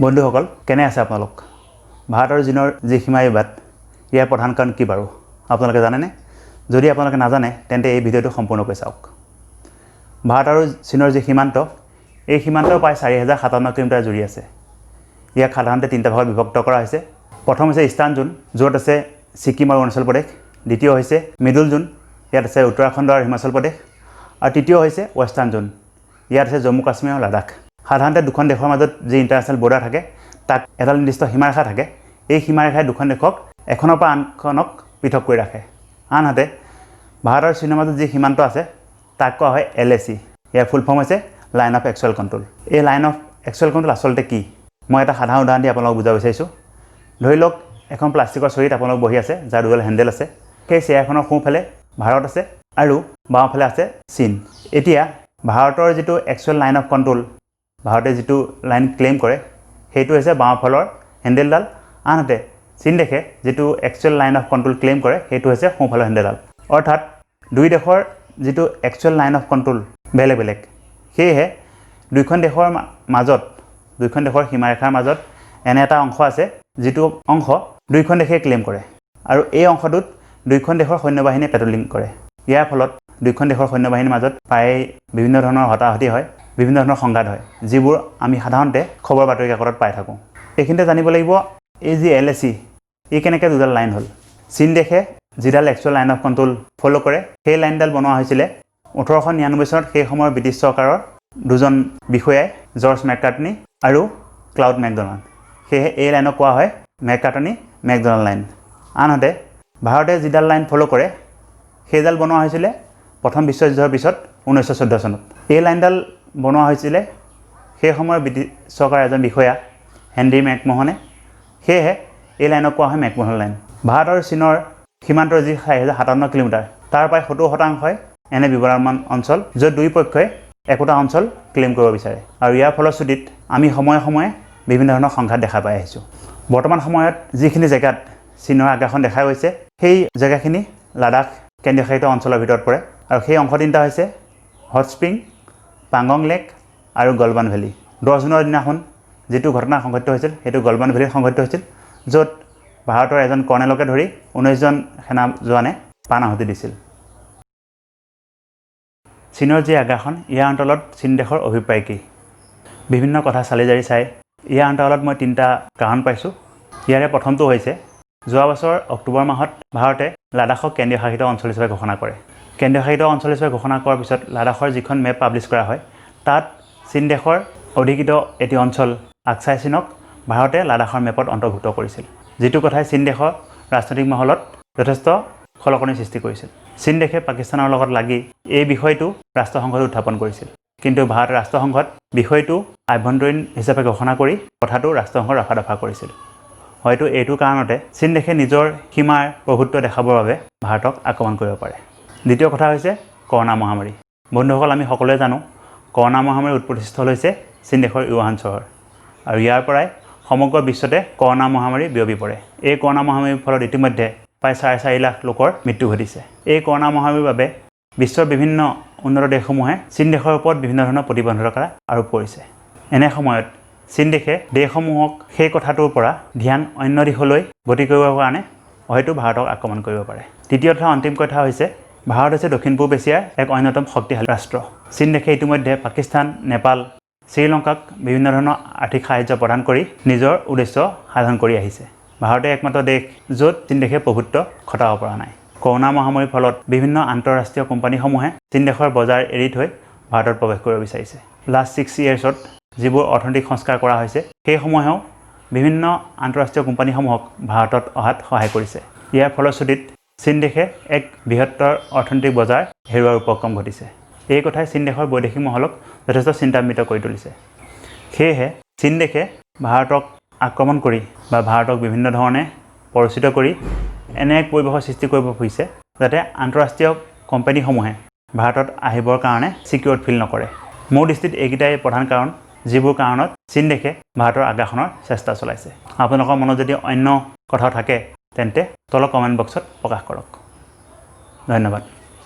বন্ধুসকল কেনে আছে আপোনালোক ভাৰত আৰু চীনৰ যি সীমা বিবাদ ইয়াৰ প্ৰধান কাৰণ কি বাৰু আপোনালোকে জানেনে যদি আপোনালোকে নাজানে তেন্তে এই ভিডিঅটো সম্পূৰ্ণকৈ চাওক ভাৰত আৰু চীনৰ যি সীমান্ত এই সীমান্ত প্ৰায় 4057 কিলোমিটাৰ জুৰি আছে ইয়াক সাধাৰণতে তিনিটা ভাগত বিভক্ত কৰা হৈছে প্ৰথম হৈছে ইষ্টাৰ্ণ জোন য'ত আছে ছিকিম আৰু অৰুণাচল প্ৰদেশ দ্বিতীয় হৈছে মিডল জোন ইয়াত আছে উত্তৰাখণ্ড আৰু হিমাচল প্ৰদেশ আৰু তৃতীয় হৈছে ৱেষ্টাৰ্ণ জোন ইয়াত আছে জম্মু কাশ্মীৰ আৰু লাডাখ সাধাৰণতে দুখন দেশৰ মাজত যি ইণ্টাৰনেশ্যনেল বৰ্ডাৰ থাকে তাক এটা নিৰ্দিষ্ট সীমাৰেখা থাকে এই সীমাৰেখাই দুখন দেশক এখনৰ পৰা আনখনক পৃথক কৰি ৰাখে আনহাতে ভাৰত আৰু চীনৰ মাজত যি সীমান্ত আছে তাক কোৱা হয় LAC ইয়াৰ ফুল ফৰ্ম হৈছে লাইন অফ এক্সুৱেল কণ্ট্ৰল এই লাইন অফ এক্সুৱেল কণ্ট্ৰল আচলতে কি মই এটা সাধাৰণ উদাহৰণ দি আপোনালোকক বুজাব বিচাৰিছোঁ ধৰি লওক এখন প্লাষ্টিকৰ চকীত আপোনালোক বহি আছে যাৰ দুডাল হেণ্ডেল আছে সেই চেয়াৰখনৰ সোঁফালে ভাৰত আছে আৰু বাওঁফালে আছে চীন এতিয়া ভাৰতৰ যিটো এক্সুৱেল লাইন অফ কণ্ট্ৰল ভাৰতে যিটো লাইন ক্লেইম কৰে সেইটো হৈছে বাওঁফালৰ হেণ্ডেলডাল আনহাতে চীন দেশে যিটো actual line of control claim কৰে সেইটো হৈছে সোঁফালৰ হেণ্ডেলডাল অৰ্থাৎ দুই দেশৰ যিটো এক্সুৱেল লাইন অফ কণ্ট্ৰল বেলেগ বেলেগ সেয়েহে দুইখন দেশৰ মাজত দুইখন দেশৰ সীমাৰেখাৰ মাজত এনে এটা অংশ আছে যিটো অংশ দুইখন দেশে ক্লেইম কৰে আৰু এই অংশটোত দুইখন দেশৰ সৈন্যবাহিনীয়ে পেট্ৰলিং কৰে ইয়াৰ ফলত দুইখন দেশৰ সৈন্যবাহিনীৰ মাজত প্ৰায় বিভিন্ন ধৰণৰ হতাহতি হয় বিভিন্ন ধৰণৰ সংঘাত হয় যিবোৰ আমি সাধাৰণতে খবৰ বাতৰি কাকতত পাই থাকোঁ এইখিনিতে জানিব লাগিব এই যি LAC এই কেনেকৈ দুডাল লাইন হ'ল চীন দেশে যিডাল actual line of control follow' কৰে সেই লাইনডাল বনোৱা হৈছিলে 1899 চনত সেই সময়ৰ ব্ৰিটিছ চৰকাৰৰ দুজন বিষয়াই জৰ্জ মেককাৰ্টনি আৰু ক্লাউড মেকডনাল্ড সেয়েহে এই লাইনক কোৱা হয় মেককাৰ্টনি মেকডনাল্ড লাইন আনহাতে ভাৰতে যিডাল লাইন ফ'ল' কৰে সেইডাল বনোৱা হৈছিলে প্ৰথম বিশ্বযুদ্ধৰ পিছত 1914 চনত এই লাইনডাল বনোৱা হৈছিলে সেই সময়ৰ ব্ৰিটিছ চৰকাৰৰ এজন বিষয়া হেনৰি মেকমোহনে সেয়েহে এই লাইনক কোৱা হয় মেকমোহন লাইন ভাৰত আৰু চীনৰ সীমান্তৰ যি 4057 কিলোমিটাৰ তাৰ প্ৰায় 70% এনে বিবৰণমান অঞ্চল য'ত দুই পক্ষই একোটা অঞ্চল ক্লেইম কৰিব বিচাৰে আৰু ইয়াৰ ফলশ্ৰুতিত আমি সময়ে সময়ে বিভিন্ন ধৰণৰ সংঘাত দেখা পাই আহিছোঁ বৰ্তমান সময়ত যিখিনি জেগাত চীনৰ আগ্ৰাসন দেখা গৈছে সেই জেগাখিনি লাডাখ কেন্দ্ৰীয়শাসিত অঞ্চলৰ ভিতৰত পৰে আৰু সেই অংশ তিনিটা হৈছে হট স্প্ৰিং পাংগং লেক আৰু গলৱান ভেলী 10 জুনৰ দিনাখন যিটো ঘটনা সংঘটিত হৈছিল সেইটো গলৱান ভেলীত সংঘটিত হৈছিল য'ত ভাৰতৰ এজন কৰ্ণেলকে ধৰি 19জন সেনা জোৱানে প্ৰাণ আহুতি দিছিল চীনৰ যি আগ্ৰাসন ইয়াৰ অন্তৰালত চীন দেশৰ অভিপ্ৰায় কি বিভিন্ন কথা চালি জাৰি চাই ইয়াৰ অন্তৰালত মই তিনিটা কাৰণ পাইছোঁ ইয়াৰে প্ৰথমটো হৈছে যোৱা বছৰ অক্টোবৰ মাহত ভাৰতে লাডাখক কেন্দ্ৰীয় শাসিত অঞ্চল হিচাপে ঘোষণা কৰে কেন্দ্ৰীয় শাসিত অঞ্চল হিচাপে ঘোষণা কৰাৰ পিছত লাডাখৰ যিখন মেপ পাব্লিছ কৰা হয় তাত চীন দেশৰ অধিকৃত এটি অঞ্চল আকচাই চীনক ভাৰতে লাডাখৰ মেপত অন্তৰ্ভুক্ত কৰিছিল যিটো কথাই চীন দেশৰ ৰাজনৈতিক মহলত যথেষ্ট খলকনিৰ সৃষ্টি কৰিছিল চীন দেশে পাকিস্তানৰ লগত লাগি এই বিষয়টো ৰাষ্ট্ৰসংঘত উত্থাপন কৰিছিল কিন্তু ভাৰতে ৰাষ্ট্ৰসংঘত বিষয়টো আভ্যন্তৰীণ হিচাপে ঘোষণা কৰি কথাটো ৰাষ্ট্ৰসংঘৰ ৰফা দফা কৰিছিল হয়তো এইটো কাৰণতে চীন দেশে নিজৰ সীমাৰ প্ৰভুত্ব দেখাবৰ বাবে ভাৰতক আক্ৰমণ কৰিব পাৰে দ্বিতীয় কথা হৈছে কৰোনা মহামাৰী বন্ধুসকল আমি সকলোৱে জানো কৰোনা মহামাৰীৰ উৎপত্তিস্থল হৈছে চীন দেশৰ ইউহান চহৰ আৰু ইয়াৰ পৰাই সমগ্ৰ বিশ্বতে কৰোনা মহামাৰী বিয়পি পৰে এই কৰোনা মহামাৰীৰ ফলত ইতিমধ্যে প্ৰায় 4.5 লাখ লোকৰ মৃত্যু ঘটিছে এই কৰোনা মহামাৰীৰ বাবে বিশ্বৰ বিভিন্ন উন্নত দেশসমূহে চীন দেশৰ ওপৰত বিভিন্ন ধৰণৰ প্ৰতিবন্ধকতা আৰোপ কৰিছে এনে সময়ত চীন দেশে দেশসমূহক সেই কথাটোৰ পৰা ধ্যান অন্য দিশলৈ গতি কৰিবৰ কাৰণে হয়তো ভাৰতক আক্ৰমণ কৰিব পাৰে তৃতীয় তথা অন্তিম কথা হৈছে ভাৰত হৈছে দক্ষিণ পূব এছিয়াৰ এক অন্যতম শক্তিশালী ৰাষ্ট্ৰ চীন দেশে ইতিমধ্যে পাকিস্তান নেপাল শ্ৰীলংকাক বিভিন্ন ধৰণৰ আৰ্থিক সাহায্য প্ৰদান কৰি নিজৰ উদ্দেশ্য সাধন কৰি আহিছে ভাৰতে একমাত্ৰ দেশ য'ত চীন দেশে প্ৰভুত্ব খটাব পৰা নাই কৰোনা মহামাৰীৰ ফলত বিভিন্ন আন্তঃৰাষ্ট্ৰীয় কোম্পানীসমূহে চীন দেশৰ বজাৰ এৰি থৈ ভাৰতত প্ৰৱেশ কৰিব বিচাৰিছে লাষ্ট 6 yearsত যিবোৰ অৰ্থনৈতিক সংস্কাৰ কৰা হৈছে সেইসমূহেও বিভিন্ন আন্তঃৰাষ্ট্ৰীয় কোম্পানীসমূহক ভাৰতত অহাত সহায় কৰিছে ইয়াৰ ফলশ্ৰুতিত চীন দেশে এক বৃহত্তৰ অৰ্থনৈতিক বজাৰ হেৰুৱাৰ উপক্ৰম ঘটিছে এই কথাই চীন দেশৰ বৈদেশিক মহলক যথেষ্ট চিন্তান্বিত কৰি তুলিছে সেয়েহে চীন দেশে ভাৰতক আক্ৰমণ কৰি বা ভাৰতক বিভিন্ন ধৰণে পৰিচিত কৰি এনে এক পৰিৱেশৰ সৃষ্টি কৰিব খুজিছে যাতে আন্তঃৰাষ্ট্ৰীয় কোম্পানীসমূহে ভাৰতত আহিবৰ কাৰণে ছিকিউৰ্ড ফিল নকৰে মোৰ দৃষ্টিত এইকেইটাই প্ৰধান কাৰণ যিবোৰ কাৰণত চীন দেশে ভাৰতৰ আগ্ৰাসনৰ চেষ্টা চলাইছে আপোনালোকৰ মনত যদি অন্য কথা থাকে তেন্তে তলৰ কমেণ্ট বক্সত প্ৰকাশ কৰক ধন্যবাদ